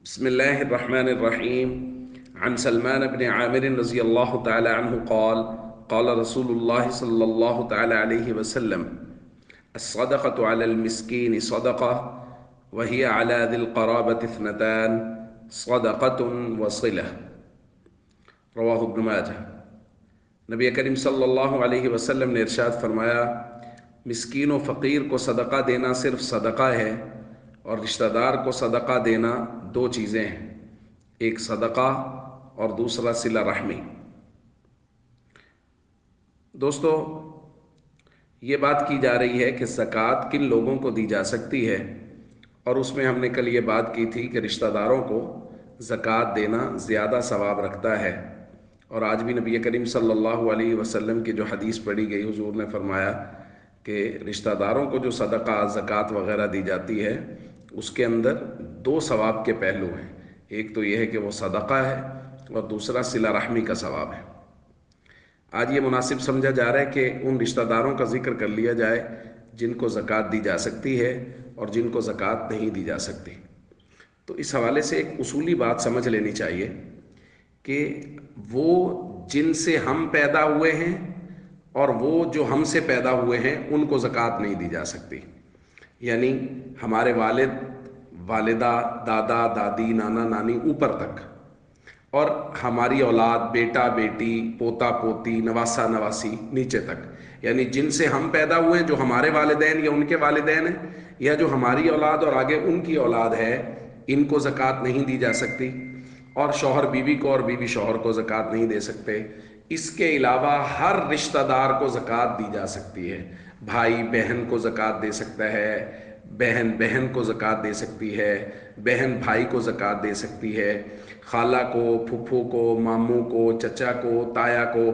بسم الله الرحمن الرحيم. عن سلمان بن عامر رضي الله تعالى عنه قال قال رسول الله صلى الله تعالى عليه وسلم: الصدقة على المسكين صدقة وهي على ذي القرابة اثنتان صدقة وصلة. رواہ ابن ماجہ۔ نبی کریم صلی اللہ علیہ وسلم نے ارشاد فرمایا، مسکین و فقیر کو صدقہ دینا صرف صدقہ ہے، اور رشتہ دار کو صدقہ دینا دو چیزیں ہیں، ایک صدقہ اور دوسرا صلہ رحمی۔ دوستو، یہ بات کی جا رہی ہے کہ زکوٰۃ کن لوگوں کو دی جا سکتی ہے، اور اس میں ہم نے کل یہ بات کی تھی کہ رشتہ داروں کو زکوٰۃ دینا زیادہ ثواب رکھتا ہے۔ اور آج بھی نبی کریم صلی اللہ علیہ وسلم کی جو حدیث پڑھی گئی، حضور نے فرمایا کہ رشتہ داروں کو جو صدقہ زکوٰۃ وغیرہ دی جاتی ہے، اس کے اندر دو ثواب کے پہلو ہیں، ایک تو یہ ہے کہ وہ صدقہ ہے، اور دوسرا صلہ رحمی کا ثواب ہے۔ آج یہ مناسب سمجھا جا رہا ہے کہ ان رشتہ داروں کا ذکر کر لیا جائے جن کو زکوٰۃ دی جا سکتی ہے اور جن کو زکوٰۃ نہیں دی جا سکتی۔ تو اس حوالے سے ایک اصولی بات سمجھ لینی چاہیے کہ وہ جن سے ہم پیدا ہوئے ہیں اور وہ جو ہم سے پیدا ہوئے ہیں، ان کو زکوٰۃ نہیں دی جا سکتی۔ یعنی ہمارے والد، والدہ، دادا، دادی، نانا، نانی اوپر تک، اور ہماری اولاد، بیٹا، بیٹی، پوتا، پوتی، نواسا، نواسی نیچے تک، یعنی جن سے ہم پیدا ہوئے ہیں، جو ہمارے والدین یا ان کے والدین ہیں، یا جو ہماری اولاد اور آگے ان کی اولاد ہے، ان کو زکوٰۃ نہیں دی جا سکتی۔ اور شوہر بیوی کو اور بیوی شوہر کو زکوٰۃ نہیں دے سکتے۔ اس کے علاوہ ہر رشتہ دار کو زکوٰۃ دی جا سکتی ہے۔ بھائی بہن کو زکوٰۃ دے سکتا ہے، بہن بہن کو زکوٰۃ دے سکتی ہے، بہن بھائی کو زکوٰۃ دے سکتی ہے، خالہ کو، پھپھو کو، ماموں کو، چچا کو، تایا کو،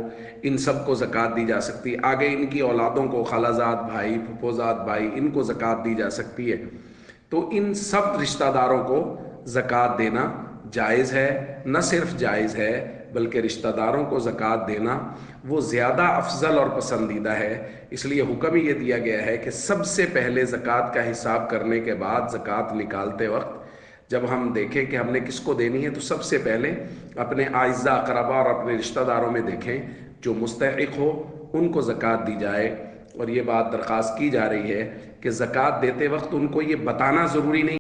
ان سب کو زکوٰۃ دی جا سکتی ہے۔ آگے ان کی اولادوں کو، خالہ زاد بھائی، پھپھو زاد بھائی، ان کو زکوٰۃ دی جا سکتی ہے۔ تو ان سب رشتہ داروں کو زکوٰۃ دینا جائز ہے، نہ صرف جائز ہے بلکہ رشتہ داروں کو زکوٰۃ دینا وہ زیادہ افضل اور پسندیدہ ہے۔ اس لیے حکم یہ دیا گیا ہے کہ سب سے پہلے زکوٰۃ کا حساب کرنے کے بعد زکوٰۃ نکالتے وقت جب ہم دیکھیں کہ ہم نے کس کو دینی ہے، تو سب سے پہلے اپنے اعزاء اقربا اور اپنے رشتہ داروں میں دیکھیں، جو مستحق ہو ان کو زکوٰۃ دی جائے۔ اور یہ بات درخواست کی جا رہی ہے کہ زکوٰۃ دیتے وقت ان کو یہ بتانا ضروری نہیں